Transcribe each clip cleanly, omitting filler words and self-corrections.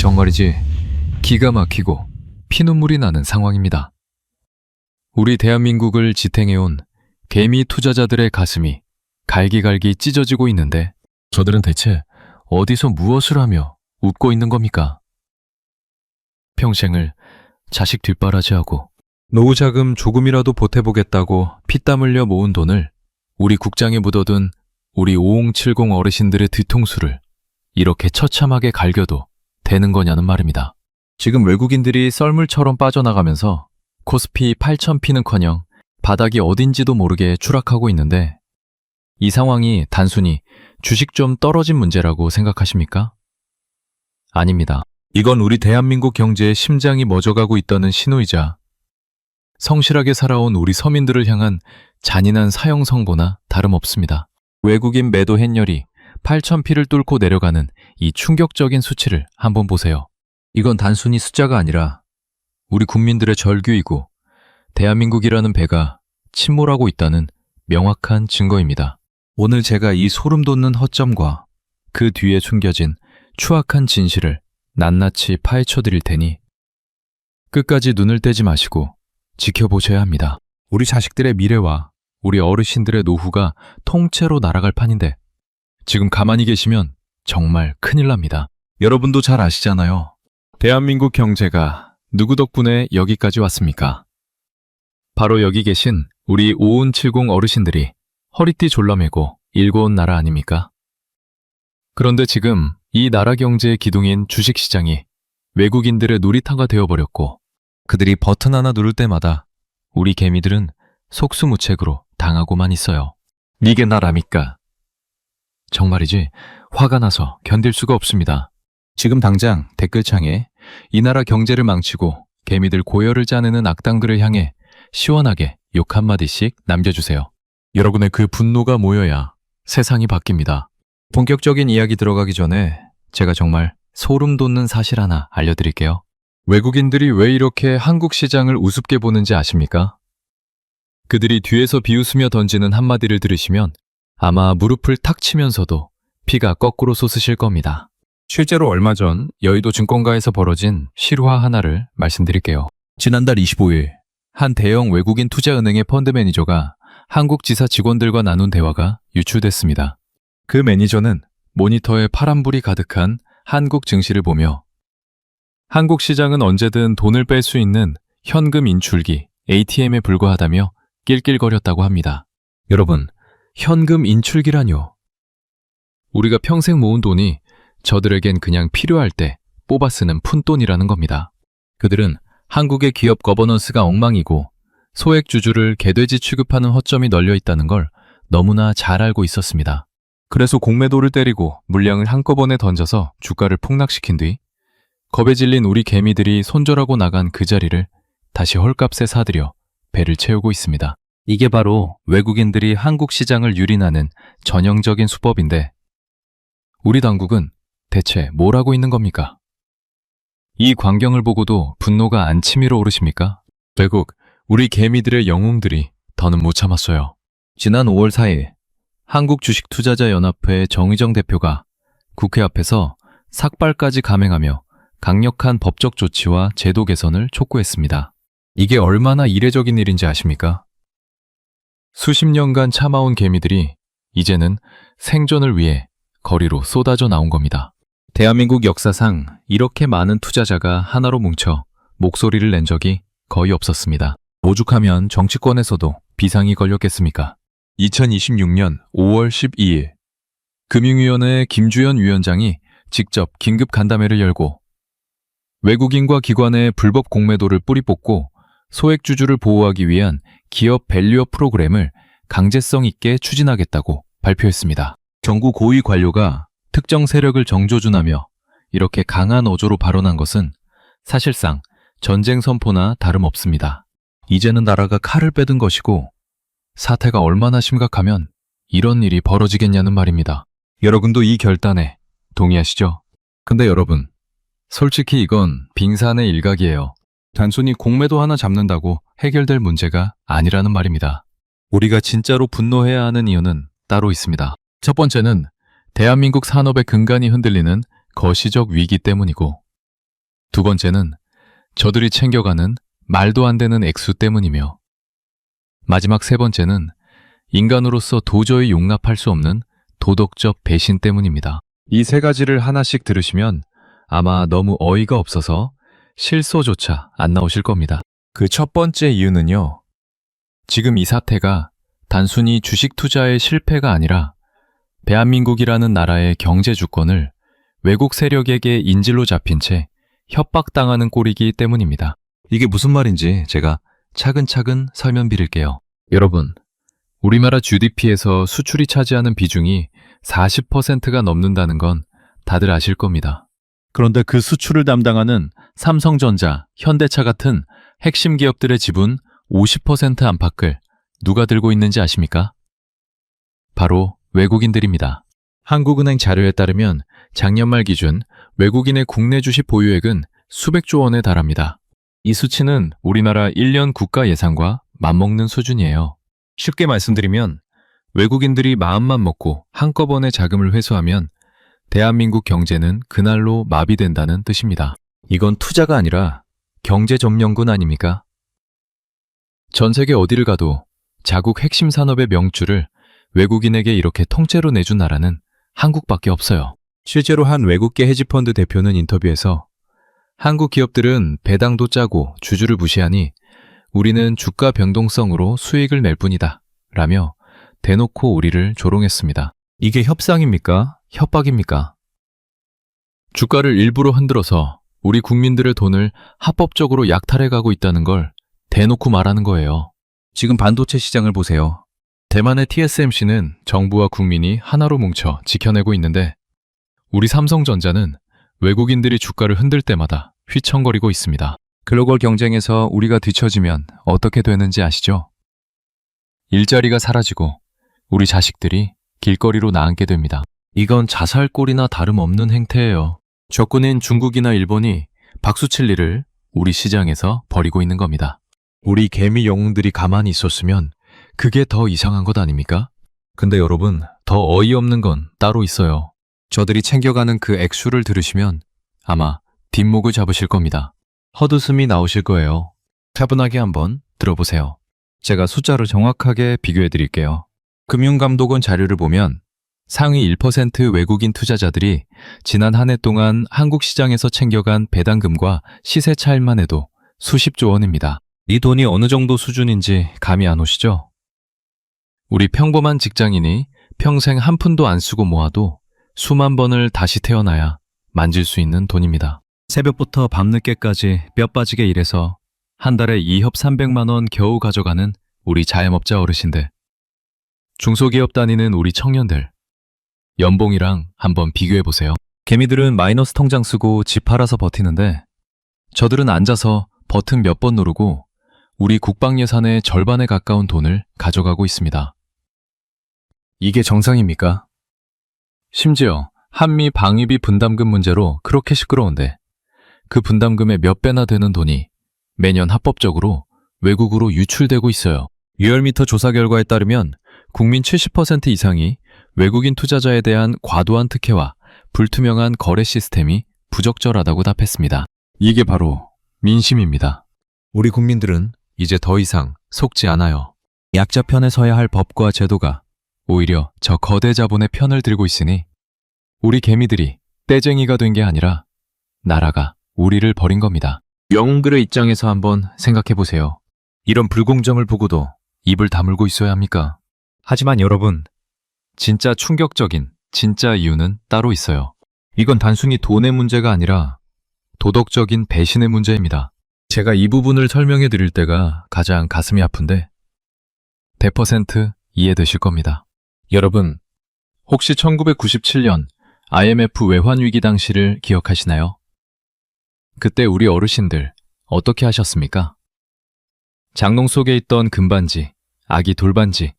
정말이지 기가 막히고 피눈물이 나는 상황입니다. 우리 대한민국을 지탱해온 개미 투자자들의 가슴이 갈기갈기 찢어지고 있는데 저들은 대체 어디서 무엇을 하며 웃고 있는 겁니까? 평생을 자식 뒷바라지하고 노후자금 조금이라도 보태보겠다고 피땀 흘려 모은 돈을 우리 국장에 묻어둔 우리 5070 어르신들의 뒤통수를 이렇게 처참하게 갈겨도 되는 거냐는 말입니다. 지금 외국인들이 썰물처럼 빠져나가면서 코스피 8000피는커녕 바닥이 어딘지도 모르게 추락하고 있는데 이 상황이 단순히 주식 좀 떨어진 문제라고 생각하십니까? 아닙니다. 이건 우리 대한민국 경제의 심장이 멎어가고 있다는 신호이자 성실하게 살아온 우리 서민들을 향한 잔인한 사형 선고나 다름없습니다. 외국인 매도 햇열이 8000피를 뚫고 내려가는 이 충격적인 수치를 한번 보세요. 이건 단순히 숫자가 아니라 우리 국민들의 절규이고 대한민국이라는 배가 침몰하고 있다는 명확한 증거입니다. 오늘 제가 이 소름 돋는 허점과 그 뒤에 숨겨진 추악한 진실을 낱낱이 파헤쳐 드릴 테니 끝까지 눈을 떼지 마시고 지켜보셔야 합니다. 우리 자식들의 미래와 우리 어르신들의 노후가 통째로 날아갈 판인데 지금 가만히 계시면 정말 큰일 납니다. 여러분도 잘 아시잖아요. 대한민국 경제가 누구 덕분에 여기까지 왔습니까? 바로 여기 계신 우리 5070 어르신들이 허리띠 졸라매고 일궈온 나라 아닙니까? 그런데 지금 이 나라 경제의 기둥인 주식시장이 외국인들의 놀이터가 되어버렸고 그들이 버튼 하나 누를 때마다 우리 개미들은 속수무책으로 당하고만 있어요. 이게 나랍니까? 정말이지 화가 나서 견딜 수가 없습니다. 지금 당장 댓글창에 이 나라 경제를 망치고 개미들 고열을 짜내는 악당들을 향해 시원하게 욕 한마디씩 남겨주세요. 여러분의 그 분노가 모여야 세상이 바뀝니다. 본격적인 이야기 들어가기 전에 제가 정말 소름 돋는 사실 하나 알려드릴게요. 외국인들이 왜 이렇게 한국 시장을 우습게 보는지 아십니까? 그들이 뒤에서 비웃으며 던지는 한마디를 들으시면 아마 무릎을 탁 치면서도 피가 거꾸로 솟으실 겁니다. 실제로 얼마 전 여의도 증권가에서 벌어진 실화 하나를 말씀드릴게요. 지난달 25일 한 대형 외국인 투자은행의 펀드 매니저가 한국 지사 직원들과 나눈 대화가 유출됐습니다. 그 매니저는 모니터에 파란불이 가득한 한국 증시를 보며 한국 시장은 언제든 돈을 뺄 수 있는 현금 인출기 ATM에 불과하다며 낄낄거렸다고 합니다. 여러분, 현금 인출기라뇨? 우리가 평생 모은 돈이 저들에겐 그냥 필요할 때 뽑아 쓰는 푼돈이라는 겁니다. 그들은 한국의 기업 거버넌스가 엉망이고 소액주주를 개돼지 취급하는 허점이 널려 있다는 걸 너무나 잘 알고 있었습니다. 그래서 공매도를 때리고 물량을 한꺼번에 던져서 주가를 폭락시킨 뒤 겁에 질린 우리 개미들이 손절하고 나간 그 자리를 다시 헐값에 사들여 배를 채우고 있습니다. 이게 바로 외국인들이 한국 시장을 유린하는 전형적인 수법인데 우리 당국은 대체 뭘 하고 있는 겁니까? 이 광경을 보고도 분노가 안 치밀어 오르십니까? 결국 우리 개미들의 영웅들이 더는 못 참았어요. 지난 5월 4일 한국주식투자자연합회 정의정 대표가 국회 앞에서 삭발까지 감행하며 강력한 법적 조치와 제도 개선을 촉구했습니다. 이게 얼마나 이례적인 일인지 아십니까? 수십 년간 참아온 개미들이 이제는 생존을 위해 거리로 쏟아져 나온 겁니다. 대한민국 역사상 이렇게 많은 투자자가 하나로 뭉쳐 목소리를 낸 적이 거의 없었습니다. 오죽하면 정치권에서도 비상이 걸렸겠습니까? 2026년 5월 12일 금융위원회 김주현 위원장이 직접 긴급 간담회를 열고 외국인과 기관의 불법 공매도를 뿌리 뽑고 소액주주를 보호하기 위한 기업 밸류업 프로그램을 강제성 있게 추진하겠다고 발표했습니다. 정부 고위 관료가 특정 세력을 정조준하며 이렇게 강한 어조로 발언한 것은 사실상 전쟁 선포나 다름없습니다. 이제는 나라가 칼을 빼든 것이고 사태가 얼마나 심각하면 이런 일이 벌어지겠냐는 말입니다. 여러분도 이 결단에 동의하시죠? 근데 여러분, 솔직히 이건 빙산의 일각이에요. 단순히 공매도 하나 잡는다고 해결될 문제가 아니라는 말입니다. 우리가 진짜로 분노해야 하는 이유는 따로 있습니다. 첫 번째는 대한민국 산업의 근간이 흔들리는 거시적 위기 때문이고 두 번째는 저들이 챙겨가는 말도 안 되는 액수 때문이며, 마지막 세 번째는 인간으로서 도저히 용납할 수 없는 도덕적 배신 때문입니다. 이 세 가지를 하나씩 들으시면 아마 너무 어이가 없어서 실소조차 안 나오실 겁니다. 그 첫 번째 이유는요, 지금 이 사태가 단순히 주식 투자의 실패가 아니라 대한민국이라는 나라의 경제 주권을 외국 세력에게 인질로 잡힌 채 협박당하는 꼴이기 때문입니다. 이게 무슨 말인지 제가 차근차근 설명드릴게요. 여러분, 우리나라 GDP에서 수출이 차지하는 비중이 40%가 넘는다는 건 다들 아실 겁니다. 그런데 그 수출을 담당하는 삼성전자, 현대차 같은 핵심 기업들의 지분 50% 안팎을 누가 들고 있는지 아십니까? 바로 외국인들입니다. 한국은행 자료에 따르면 작년 말 기준 외국인의 국내 주식 보유액은 수백조 원에 달합니다. 이 수치는 우리나라 1년 국가 예산과 맞먹는 수준이에요. 쉽게 말씀드리면 외국인들이 마음만 먹고 한꺼번에 자금을 회수하면 대한민국 경제는 그날로 마비된다는 뜻입니다. 이건 투자가 아니라 경제 점령군 아닙니까? 전 세계 어디를 가도 자국 핵심 산업의 명주를 외국인에게 이렇게 통째로 내준 나라는 한국밖에 없어요. 실제로 한 외국계 헤지펀드 대표는 인터뷰에서 한국 기업들은 배당도 짜고 주주를 무시하니 우리는 주가 변동성으로 수익을 낼 뿐이다 라며 대놓고 우리를 조롱했습니다. 이게 협상입니까? 협박입니까? 주가를 일부러 흔들어서 우리 국민들의 돈을 합법적으로 약탈해가고 있다는 걸 대놓고 말하는 거예요. 지금 반도체 시장을 보세요. 대만의 TSMC는 정부와 국민이 하나로 뭉쳐 지켜내고 있는데 우리 삼성전자는 외국인들이 주가를 흔들 때마다 휘청거리고 있습니다. 글로벌 경쟁에서 우리가 뒤처지면 어떻게 되는지 아시죠? 일자리가 사라지고 우리 자식들이 길거리로 나앉게 됩니다. 이건 자살골이나 다름없는 행태예요. 적군인 중국이나 일본이 박수칠 일을 우리 시장에서 벌이고 있는 겁니다. 우리 개미 영웅들이 가만히 있었으면 그게 더 이상한 것 아닙니까? 근데 여러분, 더 어이없는 건 따로 있어요. 저들이 챙겨가는 그 액수를 들으시면 아마 뒷목을 잡으실 겁니다. 헛웃음이 나오실 거예요. 차분하게 한번 들어보세요. 제가 숫자로 정확하게 비교해 드릴게요. 금융감독원 자료를 보면 상위 1% 외국인 투자자들이 지난 한 해 동안 한국 시장에서 챙겨간 배당금과 시세 차이만 해도 수십조 원입니다. 이 돈이 어느 정도 수준인지 감이 안 오시죠? 우리 평범한 직장인이 평생 한 푼도 안 쓰고 모아도 수만 번을 다시 태어나야 만질 수 있는 돈입니다. 새벽부터 밤늦게까지 뼈 빠지게 일해서 한 달에 2협 300만 원 겨우 가져가는 우리 자영업자 어르신들, 중소기업 다니는 우리 청년들, 연봉이랑 한번 비교해보세요. 개미들은 마이너스 통장 쓰고 집 팔아서 버티는데 저들은 앉아서 버튼 몇 번 누르고 우리 국방 예산의 절반에 가까운 돈을 가져가고 있습니다. 이게 정상입니까? 심지어 한미 방위비 분담금 문제로 그렇게 시끄러운데 그 분담금의 몇 배나 되는 돈이 매년 합법적으로 외국으로 유출되고 있어요. 리얼미터 조사 결과에 따르면 국민 70% 이상이 외국인 투자자에 대한 과도한 특혜와 불투명한 거래 시스템이 부적절하다고 답했습니다. 이게 바로 민심입니다. 우리 국민들은 이제 더 이상 속지 않아요. 약자 편에 서야 할 법과 제도가 오히려 저 거대 자본의 편을 들고 있으니 우리 개미들이 떼쟁이가 된 게 아니라 나라가 우리를 버린 겁니다. 영웅들의 입장에서 한번 생각해 보세요. 이런 불공정을 보고도 입을 다물고 있어야 합니까? 하지만 여러분, 진짜 충격적인 진짜 이유는 따로 있어요. 이건 단순히 돈의 문제가 아니라 도덕적인 배신의 문제입니다. 제가 이 부분을 설명해 드릴 때가 가장 가슴이 아픈데 100% 이해되실 겁니다. 여러분, 혹시 1997년 IMF 외환위기 당시를 기억하시나요? 그때 우리 어르신들 어떻게 하셨습니까? 장롱 속에 있던 금반지, 아기 돌반지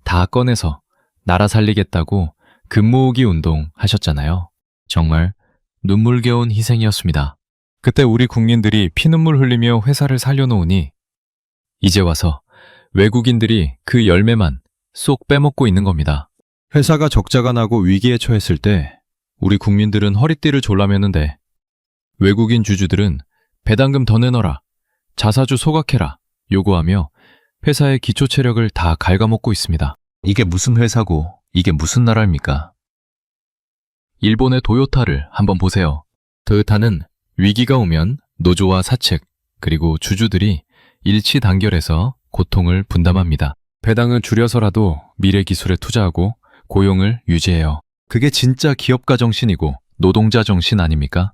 다 꺼내서 나라 살리겠다고 금모으기 운동 하셨잖아요. 정말 눈물겨운 희생이었습니다. 그때 우리 국민들이 피눈물 흘리며 회사를 살려놓으니 이제 와서 외국인들이 그 열매만 쏙 빼먹고 있는 겁니다. 회사가 적자가 나고 위기에 처했을 때 우리 국민들은 허리띠를 졸라매는데 외국인 주주들은 배당금 더 내놔라, 자사주 소각해라 요구하며 회사의 기초 체력을 다 갉아먹고 있습니다. 이게 무슨 회사고 이게 무슨 나라입니까? 일본의 도요타를 한번 보세요. 도요타는 위기가 오면 노조와 사측 그리고 주주들이 일치 단결해서 고통을 분담합니다. 배당을 줄여서라도 미래 기술에 투자하고 고용을 유지해요. 그게 진짜 기업가 정신이고 노동자 정신 아닙니까?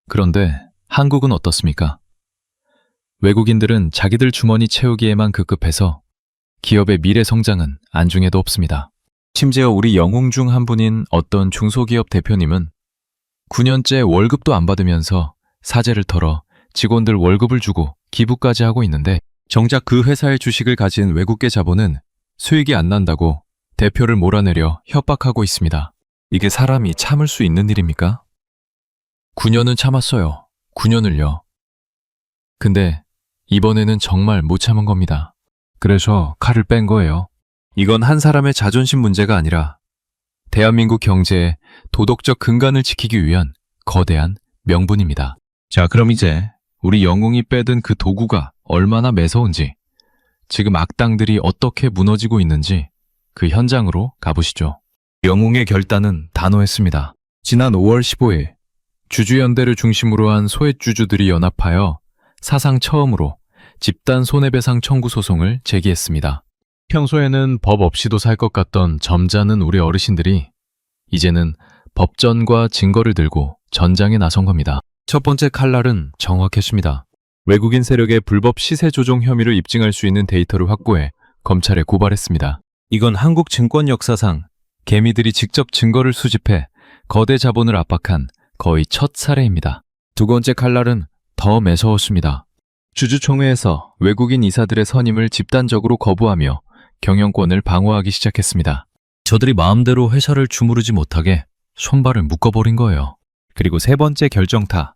그런데 한국은 어떻습니까? 외국인들은 자기들 주머니 채우기에만 급급해서 기업의 미래 성장은 안중에도 없습니다. 심지어 우리 영웅 중 한 분인 어떤 중소기업 대표님은 9년째 월급도 안 받으면서 사재를 털어 직원들 월급을 주고 기부까지 하고 있는데 정작 그 회사의 주식을 가진 외국계 자본은 수익이 안 난다고 대표를 몰아내려 협박하고 있습니다. 이게 사람이 참을 수 있는 일입니까? 9년은 참았어요. 9년을요. 근데 이번에는 정말 못 참은 겁니다. 그래서 칼을 뺀 거예요. 이건 한 사람의 자존심 문제가 아니라 대한민국 경제의 도덕적 근간을 지키기 위한 거대한 명분입니다. 자, 그럼 이제 우리 영웅이 빼든 그 도구가 얼마나 매서운지, 지금 악당들이 어떻게 무너지고 있는지 그 현장으로 가보시죠. 영웅의 결단은 단호했습니다. 지난 5월 15일 주주연대를 중심으로 한 소액주주들이 연합하여 사상 처음으로 집단 손해배상 청구 소송을 제기했습니다. 평소에는 법 없이도 살 것 같던 점잖은 우리 어르신들이 이제는 법전과 증거를 들고 전장에 나선 겁니다. 첫 번째 칼날은 정확했습니다. 외국인 세력의 불법 시세 조종 혐의를 입증할 수 있는 데이터를 확보해 검찰에 고발했습니다. 이건 한국 증권 역사상 개미들이 직접 증거를 수집해 거대 자본을 압박한 거의 첫 사례입니다. 두 번째 칼날은 더 매서웠습니다. 주주총회에서 외국인 이사들의 선임을 집단적으로 거부하며 경영권을 방어하기 시작했습니다. 저들이 마음대로 회사를 주무르지 못하게 손발을 묶어버린 거예요. 그리고 세 번째 결정타.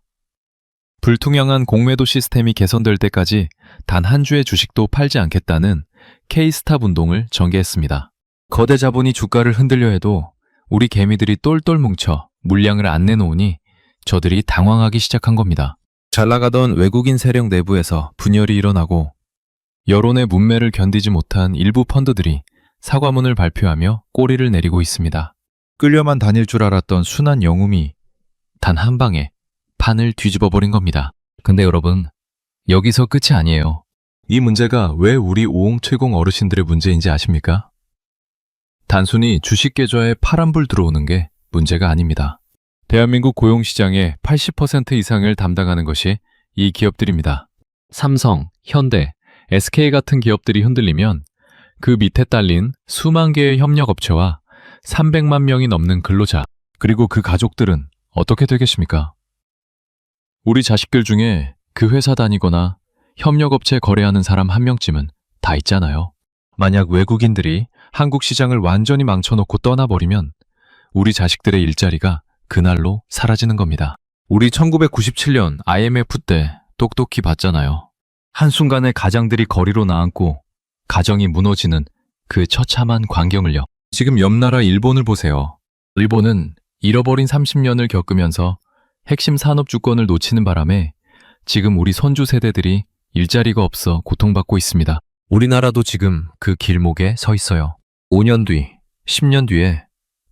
불투명한 공매도 시스템이 개선될 때까지 단 한 주의 주식도 팔지 않겠다는 K스탑 운동을 전개했습니다. 거대 자본이 주가를 흔들려 해도 우리 개미들이 똘똘 뭉쳐 물량을 안 내놓으니 저들이 당황하기 시작한 겁니다. 잘 나가던 외국인 세력 내부에서 분열이 일어나고 여론의 문매를 견디지 못한 일부 펀드들이 사과문을 발표하며 꼬리를 내리고 있습니다. 끌려만 다닐 줄 알았던 순한 영웅이 단 한 방에 판을 뒤집어버린 겁니다. 근데 여러분, 여기서 끝이 아니에요. 이 문제가 왜 우리 5070 어르신들의 문제인지 아십니까? 단순히 주식 계좌에 파란불 들어오는 게 문제가 아닙니다. 대한민국 고용시장의 80% 이상을 담당하는 것이 이 기업들입니다. 삼성, 현대, SK 같은 기업들이 흔들리면 그 밑에 딸린 수만 개의 협력업체와 300만 명이 넘는 근로자, 그리고 그 가족들은 어떻게 되겠습니까? 우리 자식들 중에 그 회사 다니거나 협력업체 거래하는 사람 한 명쯤은 다 있잖아요. 만약 외국인들이 한국 시장을 완전히 망쳐놓고 떠나버리면 우리 자식들의 일자리가 그날로 사라지는 겁니다. 우리 1997년 IMF 때 똑똑히 봤잖아요. 한순간에 가장들이 거리로 나앉고 가정이 무너지는 그 처참한 광경을요. 지금 옆 나라 일본을 보세요. 일본은 잃어버린 30년을 겪으면서 핵심 산업 주권을 놓치는 바람에 지금 우리 손주 세대들이 일자리가 없어 고통받고 있습니다. 우리나라도 지금 그 길목에 서 있어요. 5년 뒤, 10년 뒤에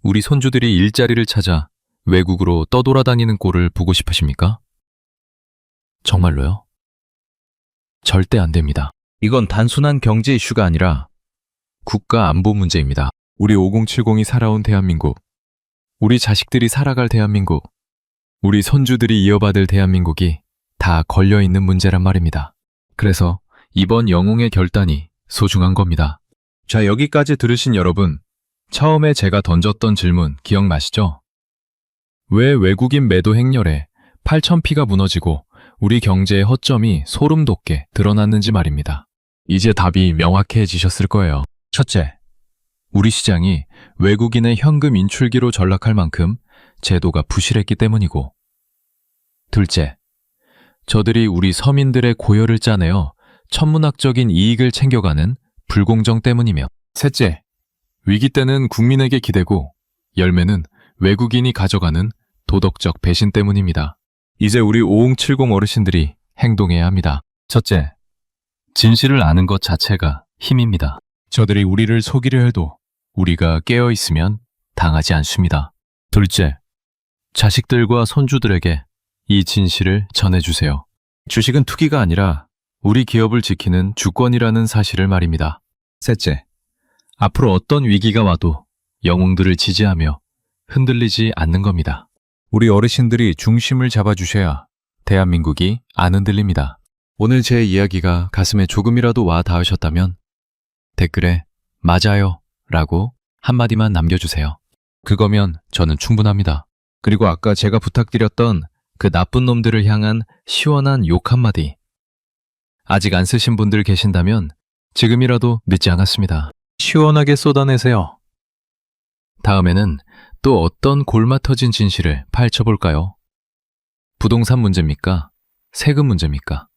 우리 손주들이 일자리를 찾아 외국으로 떠돌아다니는 꼴을 보고 싶으십니까? 정말로요? 절대 안 됩니다. 이건 단순한 경제 이슈가 아니라 국가 안보 문제입니다. 우리 5070이 살아온 대한민국, 우리 자식들이 살아갈 대한민국, 우리 손주들이 이어받을 대한민국이 다 걸려있는 문제란 말입니다. 그래서 이번 영웅의 결단이 소중한 겁니다. 자, 여기까지 들으신 여러분, 처음에 제가 던졌던 질문 기억나시죠? 왜 외국인 매도 행렬에 8,000피가 무너지고 우리 경제의 허점이 소름 돋게 드러났는지 말입니다. 이제 답이 명확해지셨을 거예요. 첫째, 우리 시장이 외국인의 현금 인출기로 전락할 만큼 제도가 부실했기 때문이고, 둘째, 저들이 우리 서민들의 고열을 짜내어 천문학적인 이익을 챙겨가는 불공정 때문이며, 셋째, 위기 때는 국민에게 기대고 열매는 외국인이 가져가는 도덕적 배신 때문입니다. 이제 우리 5070 어르신들이 행동해야 합니다. 첫째, 진실을 아는 것 자체가 힘입니다. 저들이 우리를 속이려 해도 우리가 깨어 있으면 당하지 않습니다. 둘째, 자식들과 손주들에게 이 진실을 전해주세요. 주식은 투기가 아니라 우리 기업을 지키는 주권이라는 사실을 말입니다. 셋째, 앞으로 어떤 위기가 와도 영웅들을 지지하며 흔들리지 않는 겁니다. 우리 어르신들이 중심을 잡아주셔야 대한민국이 안 흔들립니다. 오늘 제 이야기가 가슴에 조금이라도 와 닿으셨다면 댓글에 맞아요 라고 한마디만 남겨주세요. 그거면 저는 충분합니다. 그리고 아까 제가 부탁드렸던 그 나쁜 놈들을 향한 시원한 욕 한마디. 아직 안 쓰신 분들 계신다면 지금이라도 늦지 않았습니다. 시원하게 쏟아내세요. 다음에는 또 어떤 골마 터진 진실을 파헤쳐볼까요? 부동산 문제입니까? 세금 문제입니까?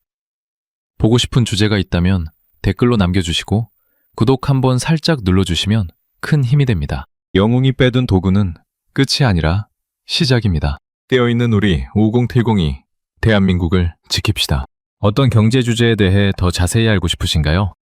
보고 싶은 주제가 있다면 댓글로 남겨주시고 구독 한번 살짝 눌러주시면 큰 힘이 됩니다. 영웅이 빼둔 도구는 끝이 아니라 시작입니다. 깨어있는 우리 5070이 대한민국을 지킵시다. 어떤 경제 주제에 대해 더 자세히 알고 싶으신가요?